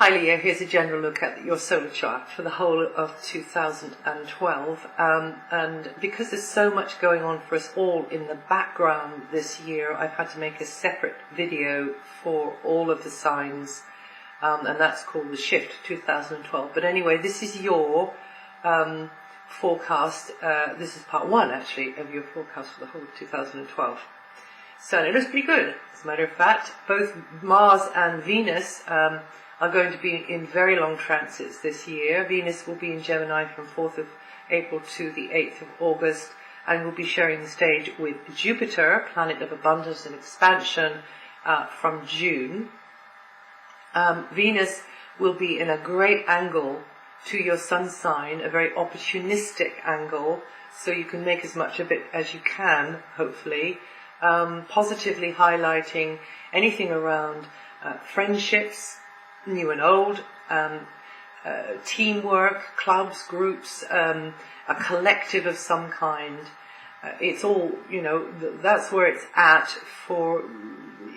Hi Leo, here's a general look at your solar chart for the whole of 2012, and because there's so much going on for us all in the background this year, I've had to make a separate video for all of the signs, and that's called the Shift 2012. But anyway, this is your forecast. This is part one actually of your forecast for the whole of 2012. So it looks pretty good. As a matter of fact, both Mars and Venus are going to be in very long transits this year. Venus will be in Gemini from 4th of April to the 8th of August, and will be sharing the stage with Jupiter, planet of abundance and expansion, from June. Venus will be in a great angle to your sun sign, a very opportunistic angle, so you can make as much of it as you can, hopefully, positively highlighting anything around friendships, new and old, teamwork, clubs, groups, a collective of some kind. It's all, that's where it's at for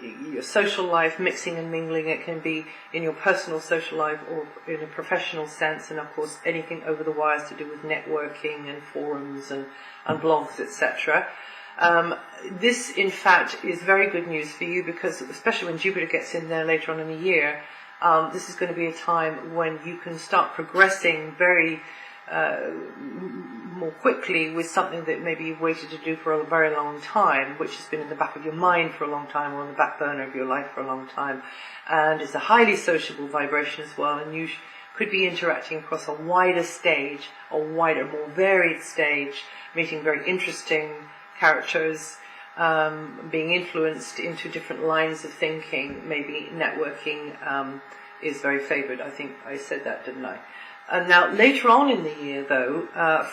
your social life, mixing and mingling. It can be in your personal social life or in a professional sense, and of course anything over the wires to do with networking and forums and blogs, etc. This, in fact, is very good news for you because, especially when Jupiter gets in there later on in the year, this is going to be a time when you can start progressing very more quickly with something that maybe you've waited to do for a very long time, which has been in the back of your mind for a long time or on the back burner of your life for a long time. And it's a highly sociable vibration as well, and you could be interacting across a wider stage, a wider, more varied stage, meeting very interesting characters, being influenced into different lines of thinking. Maybe networking is very favoured. I think I said that, didn't I? And now later on in the year, though,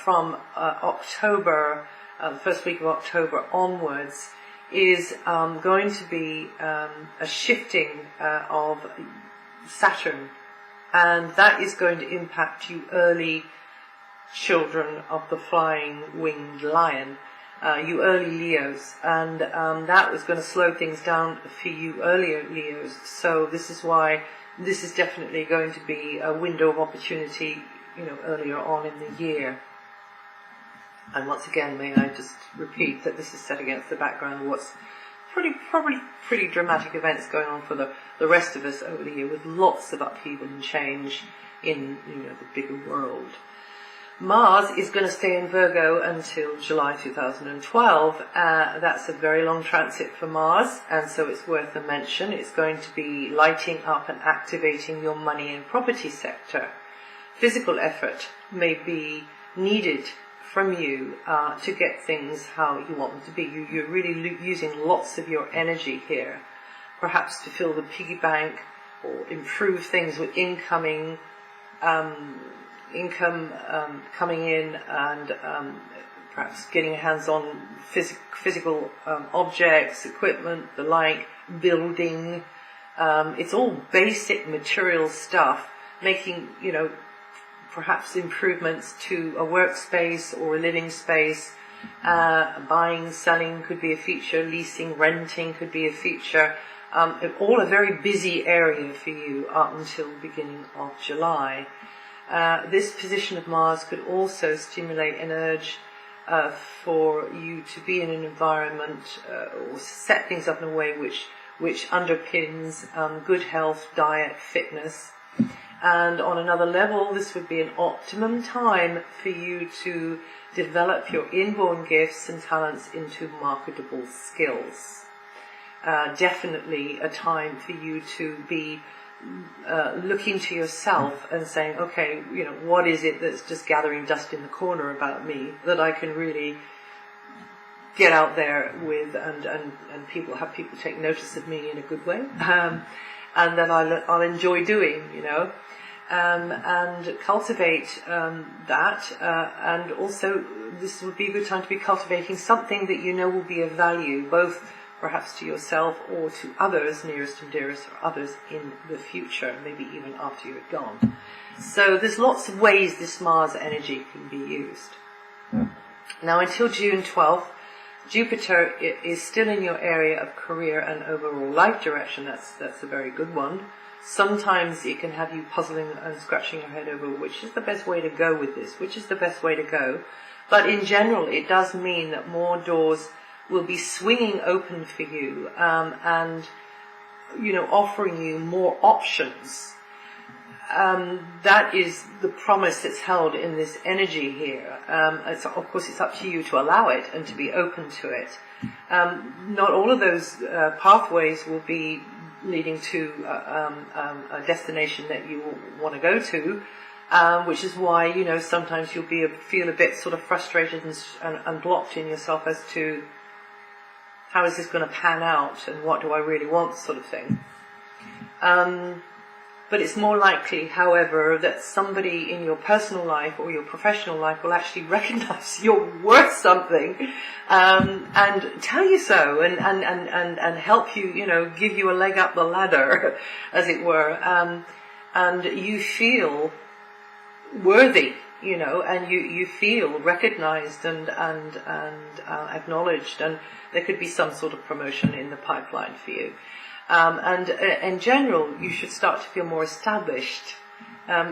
from October, the first week of October onwards, is going to be a shifting of Saturn, and that is going to impact you early children of the flying winged lion. You early Leos, and that was going to slow things down for you earlier Leos. So this is why this is definitely going to be a window of opportunity, earlier on in the year. And once again, may I just repeat that this is set against the background of what's probably pretty dramatic events going on for the rest of us over the year, with lots of upheaval and change in the bigger world. Mars is going to stay in Virgo until July 2012. That's a very long transit for Mars, and so it's worth a mention. It's going to be lighting up and activating your money and property sector. Physical effort may be needed from you to get things how you want them to be. You're really using lots of your energy here, perhaps to fill the piggy bank or improve things with income coming in, and perhaps getting hands on physical objects, equipment, the like, building. It's all basic material stuff, making, perhaps improvements to a workspace or a living space. Buying, selling could be a feature, leasing, renting could be a feature. All a very busy area for you up until the beginning of July. This position of Mars could also stimulate an urge for you to be in an environment or set things up in a way which underpins good health, diet, fitness. And on another level, this would be an optimum time for you to develop your inborn gifts and talents into marketable skills. Definitely a time for you to be looking to yourself and saying, okay, what is it that's just gathering dust in the corner about me that I can really get out there with, and have people take notice of me in a good way, and that I'll enjoy doing, and cultivate that, and also this would be a good time to be cultivating something that will be of value, both perhaps to yourself or to others, nearest and dearest, or others in the future, maybe even after you're gone. So there's lots of ways this Mars energy can be used. Now until June 12th, Jupiter is still in your area of career and overall life direction. That's a very good one. Sometimes it can have you puzzling and scratching your head over which is the best way to go with this, which is the best way to go. But in general, it does mean that more doors will be swinging open for you, and, offering you more options. That is the promise that's held in this energy here. Of course, it's up to you to allow it and to be open to it. Not all of those pathways will be leading to a destination that you want to go to, which is why, sometimes you'll feel a bit sort of frustrated and blocked in yourself as to how is this going to pan out and what do I really want, sort of thing. But it's more likely, however, that somebody in your personal life or your professional life will actually recognize you're worth something, and tell you so, and help you, give you a leg up the ladder, as it were, and you feel worthy, and you feel recognized and acknowledged, and there could be some sort of promotion in the pipeline for you. And in general, you should start to feel more established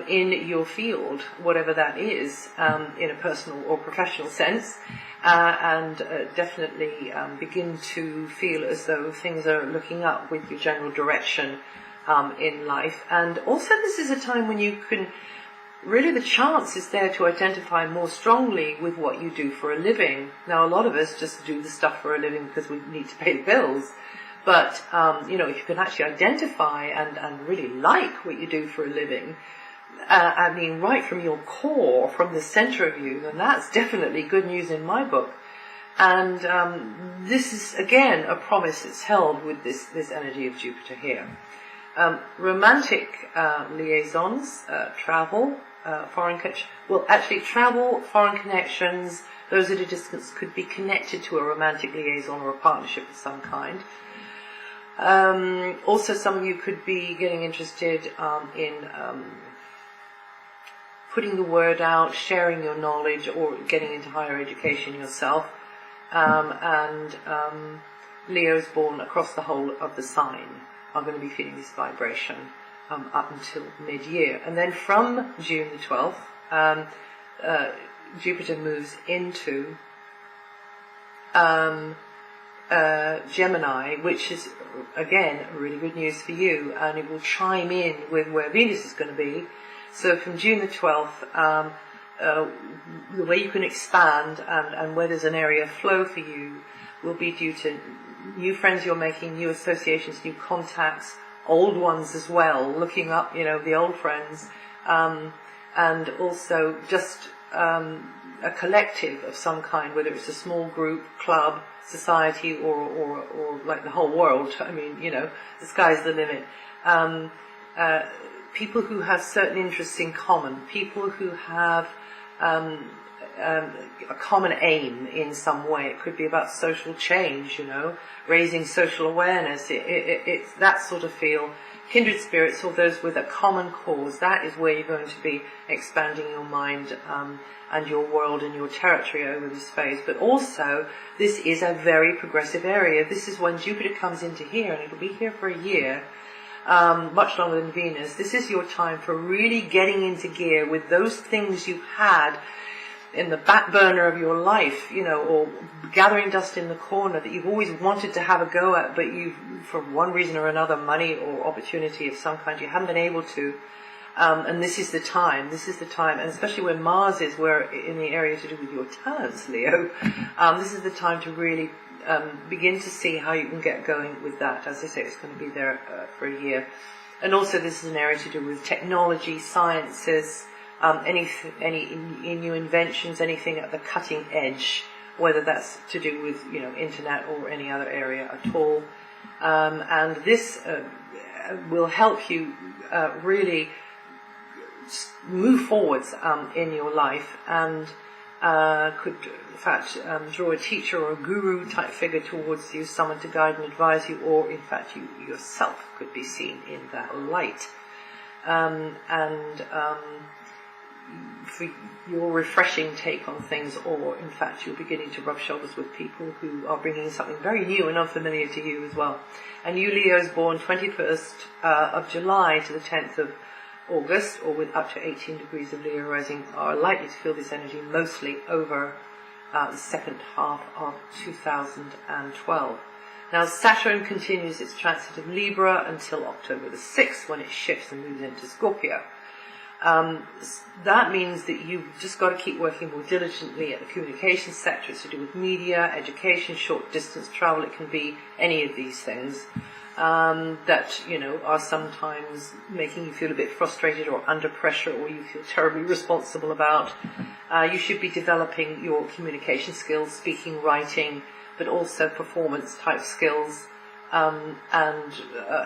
in your field, whatever that is, in a personal or professional sense, and definitely begin to feel as though things are looking up with your general direction in life. And also, this is a time when you can, really the chance is there to identify more strongly with what you do for a living. Now, a lot of us just do the stuff for a living because we need to pay the bills. But, if you can actually identify and really like what you do for a living, right from your core, from the center of you, then that's definitely good news in my book. And this is, again, a promise that's held with this energy of Jupiter here. Romantic liaisons, travel, foreign connections, those at a distance could be connected to a romantic liaison or a partnership of some kind. Also, some of you could be getting interested in putting the word out, sharing your knowledge, or getting into higher education yourself. Leos born across the whole of the sign are going to be feeling this vibration up until mid-year. And then from June the 12th, Jupiter moves into Gemini, which is, again, really good news for you, and it will chime in with where Venus is going to be. So from June the 12th, the way you can expand and where there's an area of flow for you will be due to new friends you're making, new associations, new contacts, old ones as well, looking up, the old friends, and also just a collective of some kind, whether it's a small group, club, society, or like the whole world. The sky's the limit. People who have certain interests in common, people who have a common aim in some way. It could be about social change, raising social awareness. It's that sort of feel. Kindred spirits, or those with a common cause, that is where you're going to be expanding your mind and your world and your territory over this phase. But also, this is a very progressive area. This is when Jupiter comes into here, and it'll be here for a year, much longer than Venus. This is your time for really getting into gear with those things you've had in the back burner of your life, or gathering dust in the corner that you've always wanted to have a go at, but you've, for one reason or another, money or opportunity of some kind, you haven't been able to. And this is the time, and especially when Mars is in the area to do with your talents, Leo, this is the time to really begin to see how you can get going with that. As I say, it's going to be there for a year. And also this is an area to do with technology, sciences, any new inventions, anything at the cutting edge, whether that's to do with internet or any other area at all. And this will help you really move forwards in your life, and could in fact draw a teacher or a guru type figure towards you, someone to guide and advise you, or in fact you yourself could be seen in that light. for your refreshing take on things, or in fact you're beginning to rub shoulders with people who are bringing something very new and unfamiliar to you as well. And you Leos born 21st of July to the 10th of August, or with up to 18 degrees of Leo rising, are likely to feel this energy mostly over the second half of 2012. Now Saturn continues its transit of Libra until October the 6th, when it shifts and moves into Scorpio. That means that you've just got to keep working more diligently at the communications sector. It's to do with media, education, short distance travel. It can be any of these things that, you know, are sometimes making you feel a bit frustrated or under pressure, or you feel terribly responsible about. You should be developing your communication skills, speaking, writing, but also performance type skills, and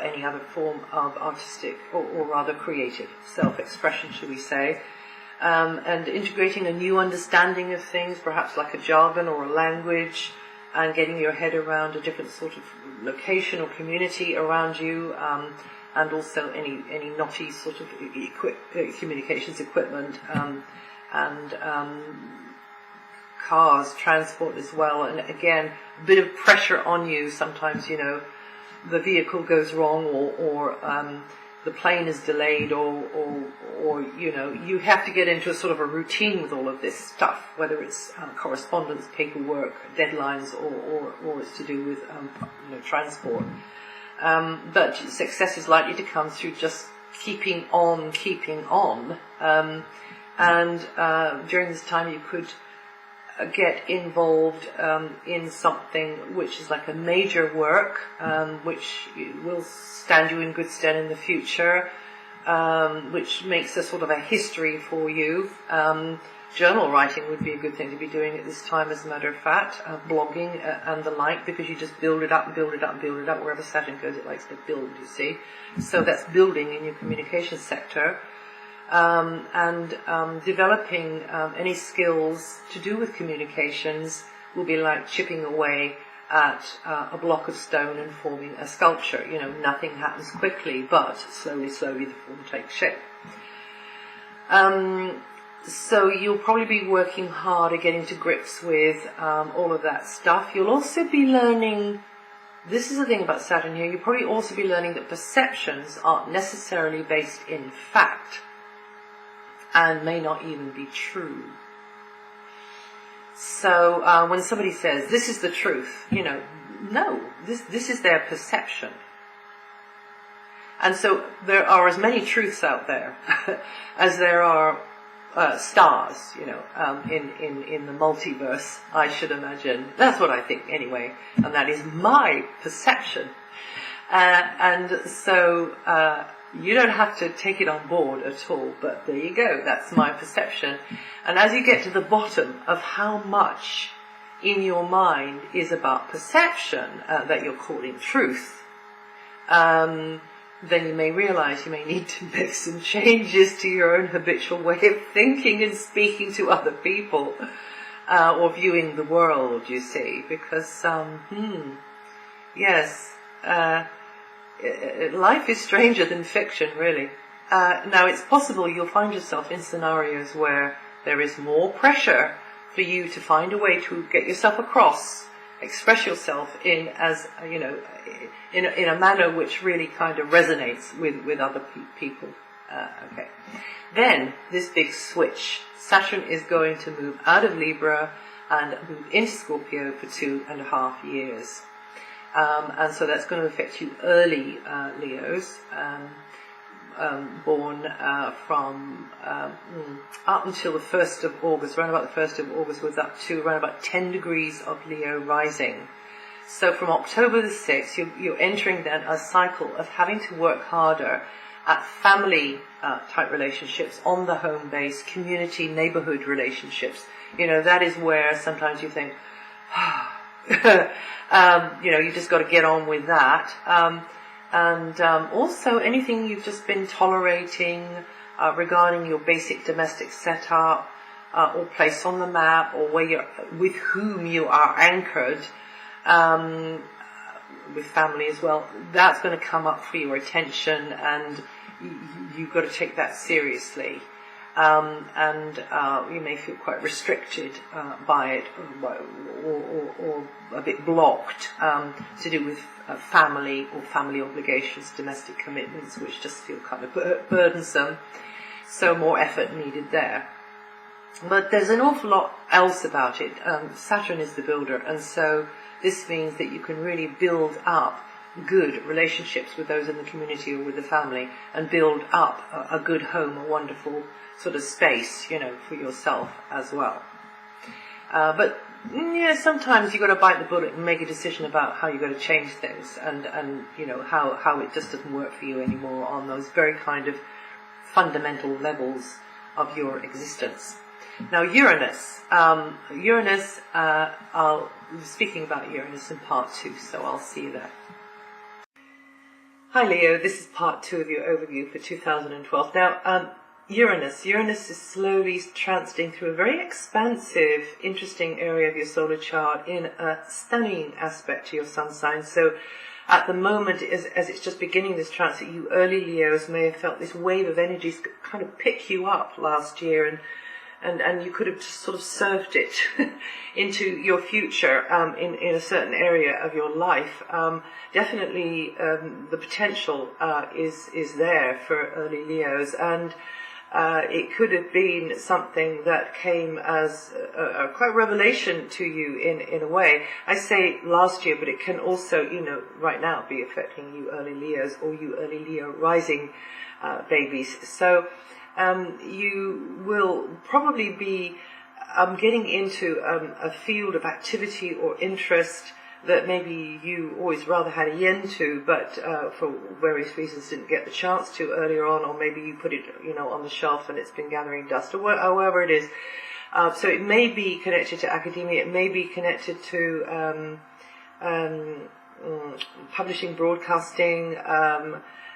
any other form of artistic or rather creative self-expression, shall we say, and integrating a new understanding of things, perhaps like a jargon or a language, and getting your head around a different sort of location or community around you, and also any knotty sort of communications equipment, and cars, transport as well. And again, a bit of pressure on you. Sometimes, you know, the vehicle goes wrong, or the plane is delayed, or you know, you have to get into a sort of a routine with all of this stuff, whether it's correspondence, paperwork, deadlines, or it's to do with you know, transport. But success is likely to come through just keeping on. And during this time, you could get involved in something which is like a major work, which will stand you in good stead in the future, which makes a sort of a history for you. Journal writing would be a good thing to be doing at this time, as a matter of fact, blogging and the like, because you just build it up and build it up and build it up. Wherever Saturn goes, it likes to build, you see. So that's building in your communication sector. And developing any skills to do with communications will be like chipping away at a block of stone and forming a sculpture. You know, nothing happens quickly, but slowly the form takes shape. So you'll probably be working hard at getting to grips with all of that stuff. You'll also be learning, this is the thing about Saturn here, you'll probably also be learning that perceptions aren't necessarily based in fact, and may not even be true. So when somebody says, this is the truth, you know, no, this is their perception. And so there are as many truths out there as there are stars, you know, in the multiverse, I should imagine. That's what I think anyway, and that is my perception. And so you don't have to take it on board at all, but there you go, that's my perception. And as you get to the bottom of how much in your mind is about perception that you're calling truth, then you may realize you may need to make some changes to your own habitual way of thinking and speaking to other people, or viewing the world, you see, because, yes, life is stranger than fiction, really. Now, it's possible you'll find yourself in scenarios where there is more pressure for you to find a way to get yourself across, express yourself in, as you know, in a manner which really kind of resonates with other people. Okay. Then this big switch. Saturn is going to move out of Libra and move into Scorpio for 2.5 years. And so that's going to affect you early Leos, born from up until the 1st of August, around about the 1st of August, was up to around about 10 degrees of Leo rising. So from October the 6th, you're entering then a cycle of having to work harder at family type relationships, on the home base, community, neighborhood relationships. You know, that is where sometimes you think, you know, you just got to get on with that. And also anything you've just been tolerating regarding your basic domestic setup, or place on the map, or where you're, with whom you are anchored, with family as well, that's going to come up for your attention, and you've got to take that seriously. and you may feel quite restricted by it, or a bit blocked, to do with family or family obligations, domestic commitments, which just feel kind of burdensome. So more effort needed there. But there's an awful lot else about it. Saturn is the builder, and so this means that you can really build up good relationships with those in the community or with the family, and build up a good home, a wonderful sort of space, for yourself as well. But sometimes you've got to bite the bullet and make a decision about how you've got to change things, and how it just doesn't work for you anymore on those very kind of fundamental levels of your existence. Now, Uranus. I'll be speaking about Uranus in part 2, so I'll see you there. Hi Leo, this is part 2 of your overview for 2012. Now, Uranus is slowly transiting through a very expansive, interesting area of your solar chart in a stunning aspect to your sun sign. So at the moment, as it's just beginning this transit, you early Leos may have felt this wave of energies kind of pick you up last year, and you could have just sort of surfed it into your future in a certain area of your life. Definitely the potential is there for early Leos, and it could have been something that came as a quite revelation to you in a way. I say last year, but it can also, right now be affecting you early Leos or you early Leo rising babies. So you will probably be getting into a field of activity or interest that maybe you always rather had a yen to, but for various reasons didn't get the chance to earlier on, or maybe you put it, on the shelf and it's been gathering dust, or however it is. So it may be connected to academia, it may be connected to publishing, broadcasting,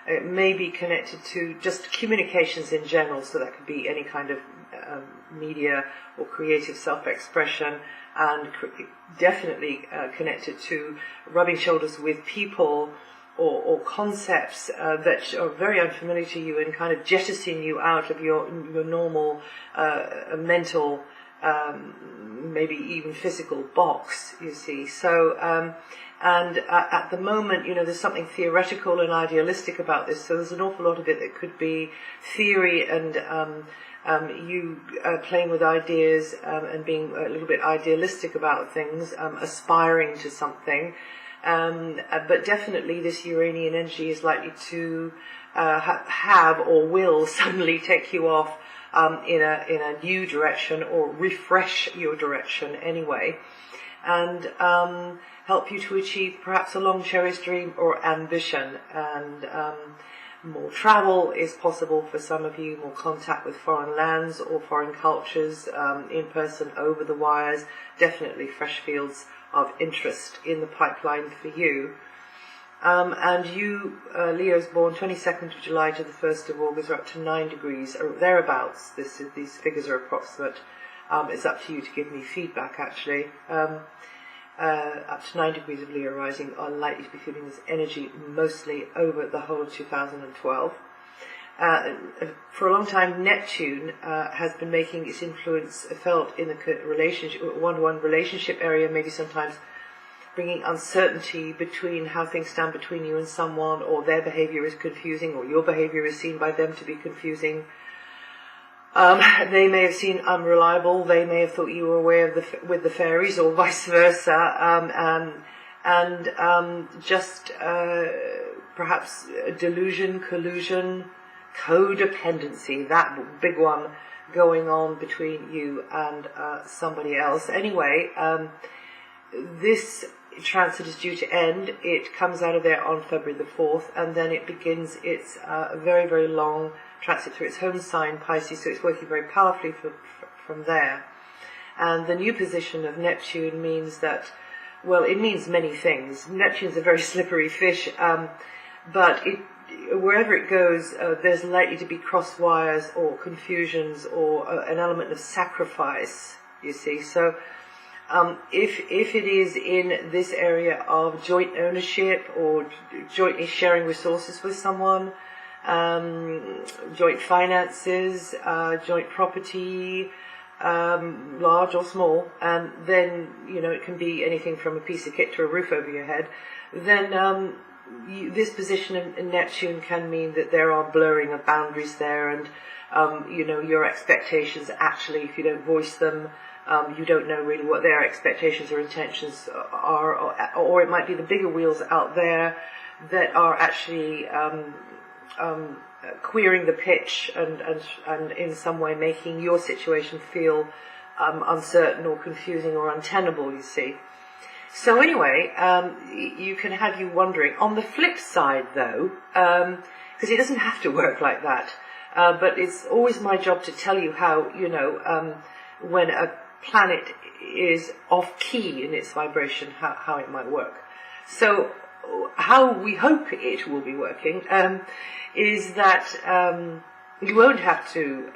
it may be connected to just communications in general, so that could be any kind of media or creative self-expression, and definitely connected to rubbing shoulders with people or concepts that are very unfamiliar to you, and kind of jettisoning you out of your normal mental, maybe even physical box, you see. So, and at the moment, there's something theoretical and idealistic about this, so there's an awful lot of it that could be theory and you playing with ideas and being a little bit idealistic about things, aspiring to something. But definitely this Uranian energy is likely to have or will suddenly take you off in a new direction, or refresh your direction anyway, and help you to achieve perhaps a long cherished dream or ambition. And more travel is possible for some of you, more contact with foreign lands or foreign cultures, in person, over the wires. Definitely fresh fields of interest in the pipeline for you. And you, Leos born 22nd of July to the 1st of August, are up to 9 degrees, or thereabouts. These figures are approximate. It's up to you to give me feedback, actually. Up to 9 degrees of Leo rising are likely to be feeling this energy mostly over the whole of 2012. For a long time, Neptune has been making its influence felt in the one-to-one relationship area, maybe sometimes bringing uncertainty between how things stand between you and someone, or their behavior is confusing, or your behavior is seen by them to be confusing. They may have seen unreliable. They may have thought you were away with the fairies, or vice versa. Just perhaps delusion, collusion, codependency, that big one going on between you and somebody else. Anyway, this transit is due to end. It comes out of there on February the 4th, and then it begins its very, very long transit through its home sign, Pisces, so it's working very powerfully from there. And the new position of Neptune means that, well, it means many things. Neptune's a very slippery fish, but wherever it goes, there's likely to be cross wires or confusions or an element of sacrifice, you see. So if it is in this area of joint ownership or jointly sharing resources with someone, joint finances, joint property, large or small, and then, it can be anything from a piece of kit to a roof over your head, then this position in Neptune can mean that there are blurring of boundaries there, and your expectations, actually, if you don't voice them, you don't know really what their expectations or intentions are, or it might be the bigger wheels out there that are actually queering the pitch and in some way making your situation feel uncertain or confusing or untenable, you see. So anyway, you can have you wondering. On the flip side, though, because it doesn't have to work like that, but it's always my job to tell you how, when a planet is off key in its vibration, how it might work. So how we hope it will be working is that you won't have to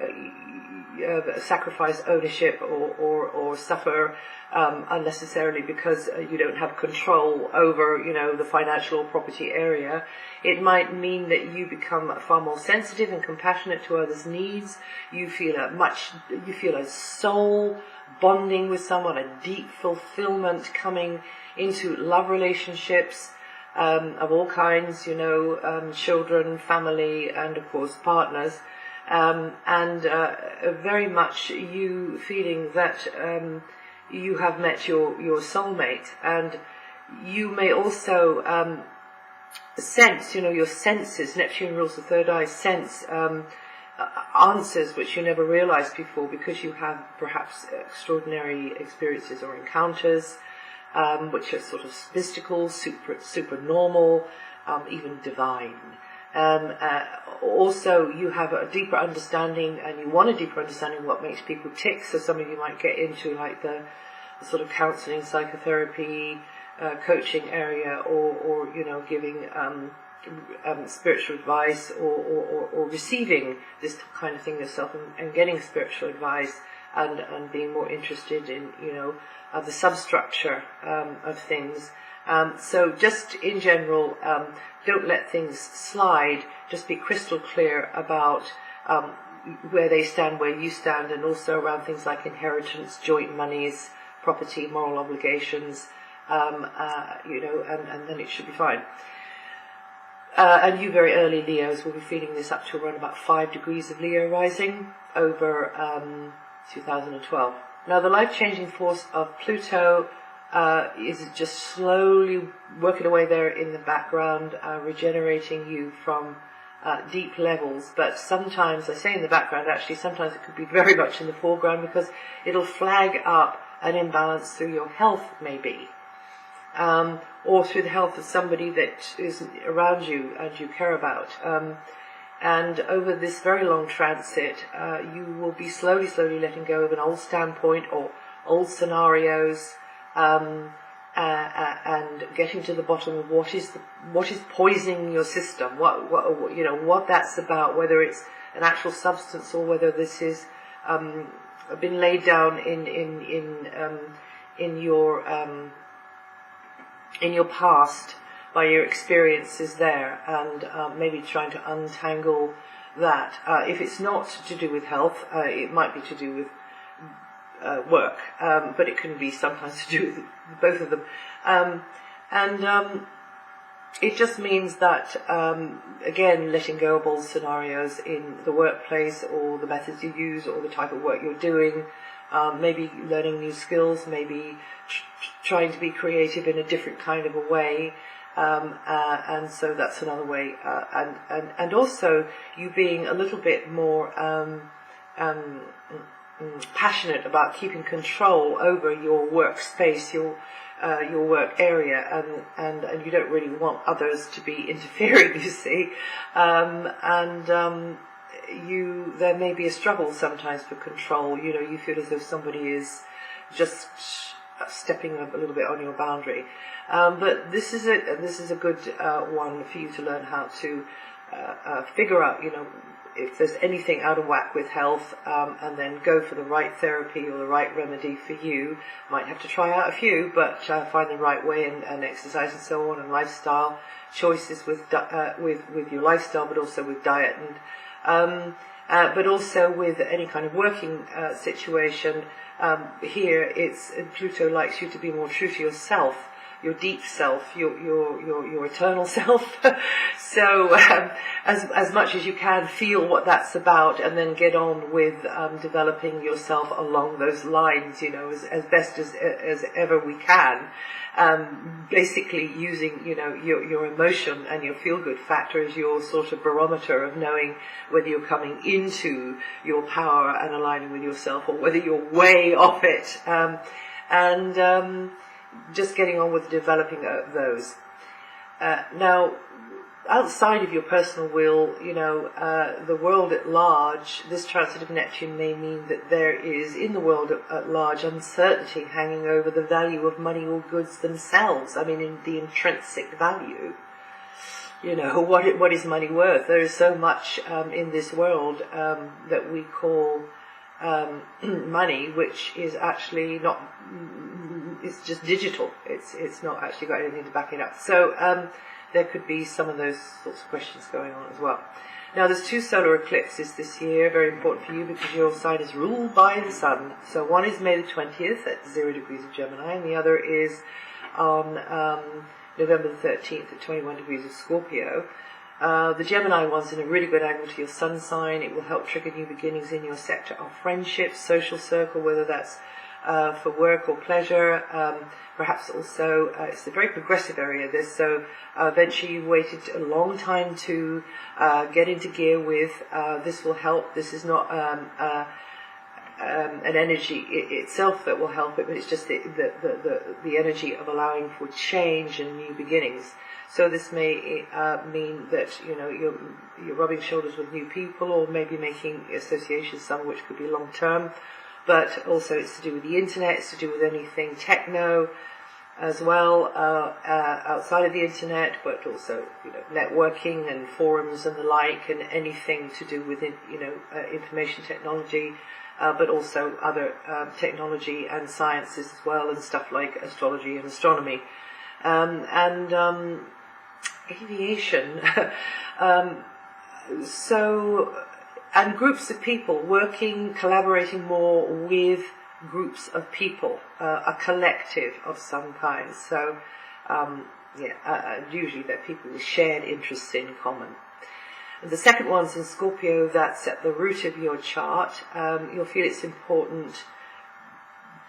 sacrifice ownership or suffer unnecessarily because you don't have control over, the financial or property area. It might mean that you become far more sensitive and compassionate to others' needs. You feel a soul bonding with someone, a deep fulfillment coming into love relationships of all kinds, children, family, and of course partners. And very much you feeling that you have met your soulmate, and you may also sense, your senses, Neptune rules the third eye, sense answers which you never realized before because you have perhaps extraordinary experiences or encounters which are sort of mystical, super normal, even divine. Also, you have a deeper understanding, and you want a deeper understanding of what makes people tick. So some of you might get into like the sort of counselling, psychotherapy, coaching area, or giving spiritual advice, or receiving this kind of thing yourself, and getting spiritual advice, and being more interested in the substructure of things. So just in general, don't let things slide. Just be crystal clear about where they stand, where you stand, and also around things like inheritance, joint monies, property, moral obligations, and then it should be fine. And you very early Leos will be feeling this up to around about 5 degrees of Leo rising over 2012. Now the life-changing force of Pluto is just slowly working away there in the background, regenerating you from deep levels. But sometimes, I say in the background, actually sometimes it could be very much in the foreground, because it'll flag up an imbalance through your health maybe, or through the health of somebody that is around you and you care about. And over this very long transit, you will be slowly letting go of an old standpoint or old scenarios, and getting to the bottom of what is poisoning your system, what that's about, whether it's an actual substance or whether this is been laid down in your past by your experiences there, and maybe trying to untangle that. If it's not to do with health, it might be to do with work, but it can be sometimes to do with both of them. It just means that, again, letting go of old scenarios in the workplace, or the methods you use, or the type of work you're doing, maybe learning new skills, maybe trying to be creative in a different kind of a way. And so that's another way, and also you being a little bit more passionate about keeping control over your workspace, your work area, and you don't really want others to be interfering, you see, there may be a struggle sometimes for control. You feel as though somebody is just stepping a little bit on your boundary. But this is a good one for you to learn how to figure out, if there's anything out of whack with health, and then go for the right therapy or the right remedy for you. Might have to try out a few, but find the right way, and exercise and so on, and lifestyle choices with your lifestyle, but also with diet, and but also with any kind of working situation. Here, Pluto likes you to be more true to yourself, your deep self, your eternal self. So as much as you can, feel what that's about, and then get on with developing yourself along those lines, as best as ever we can. Basically using, your emotion and your feel-good factor as your sort of barometer of knowing whether you're coming into your power and aligning with yourself, or whether you're way off it. Just getting on with developing those. Now, outside of your personal will, the world at large, this transit of Neptune may mean that there is, in the world at large, uncertainty hanging over the value of money or goods themselves. I mean, in the intrinsic value. What is money worth? There is so much in this world that we call money, which is actually not, it's just digital. It's not actually got anything to back it up. So there could be some of those sorts of questions going on as well. Now, there's 2 solar eclipses this year, very important for you because your sign is ruled by the sun. So one is May the 20th at 0 degrees of Gemini, and the other is on November the 13th at 21 degrees of Scorpio. The Gemini one's in a really good angle to your sun sign. It will help trigger new beginnings in your sector of friendship, social circle, whether that's for work or pleasure. Perhaps also, it's a very progressive area, this, so eventually you've waited a long time to get into gear with. This will help. This is not an energy itself that will help it, but it's just the energy of allowing for change and new beginnings. So this may mean that you're rubbing shoulders with new people, or maybe making associations, some of which could be long term. But also it's to do with the internet, it's to do with anything techno as well, outside of the internet, but also networking and forums and the like, and anything to do with information technology, but also other technology and sciences as well, and stuff like astrology and astronomy, and aviation. And groups of people working, collaborating more with groups of people, a collective of some kind. So, usually they're people with shared interests in common. And the second one's in Scorpio, that's at the root of your chart. You'll feel it's important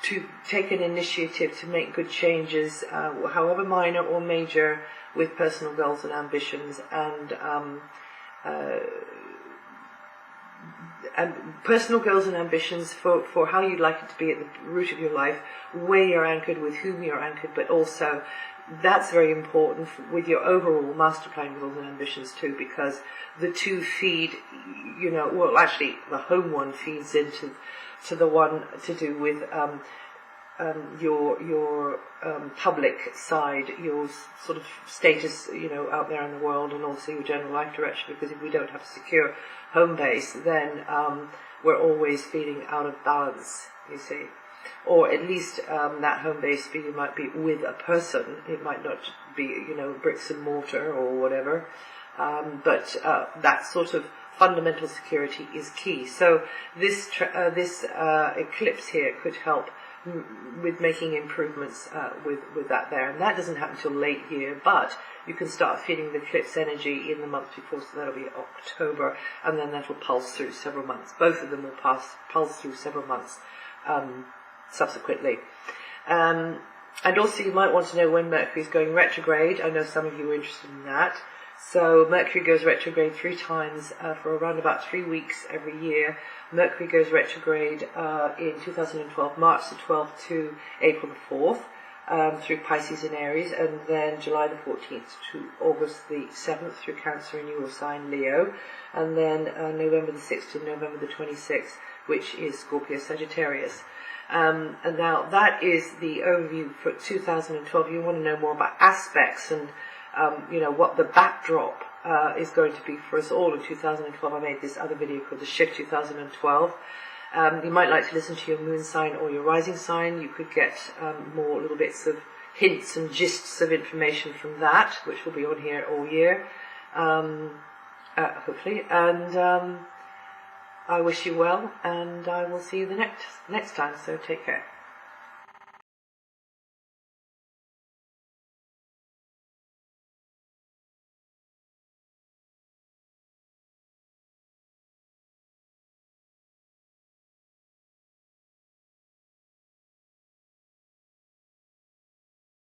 to take an initiative to make good changes, however minor or major, with personal goals and ambitions, and personal goals and ambitions for how you'd like it to be at the root of your life, where you're anchored, with whom you're anchored, but also that's very important with your overall master plan goals and ambitions too, because the two feed, actually the home one feeds into the one to do with your public side, your sort of status, out there in the world, and also your general life direction. Because if we don't have a secure home base, then we're always feeling out of balance, you see. Or at least that home base feeling might be with a person. It might not be, bricks and mortar or whatever. But that sort of fundamental security is key. So this eclipse here could help with making improvements with that there. And that doesn't happen until late year, but you can start feeling the eclipse energy in the month before, so that'll be October, and then that'll pulse through several months. Both of them will pulse through several months subsequently. And also you might want to know when Mercury is going retrograde. I know some of you are interested in that. So Mercury goes retrograde 3 times for around about 3 weeks every year. Mercury goes retrograde in 2012, March the 12th to April the 4th, through Pisces and Aries, and then July the 14th to August the 7th through Cancer and your sign Leo, and then November the 6th to November the 26th, which is Scorpio Sagittarius. And now that is the overview for 2012. You want to know more about aspects and what the backdrop is going to be for us all in 2012. I made this other video called The Shift 2012. You might like to listen to your moon sign or your rising sign. You could get more little bits of hints and gists of information from that, which will be on here all year, hopefully. And I wish you well, and I will see you the next time, so take care.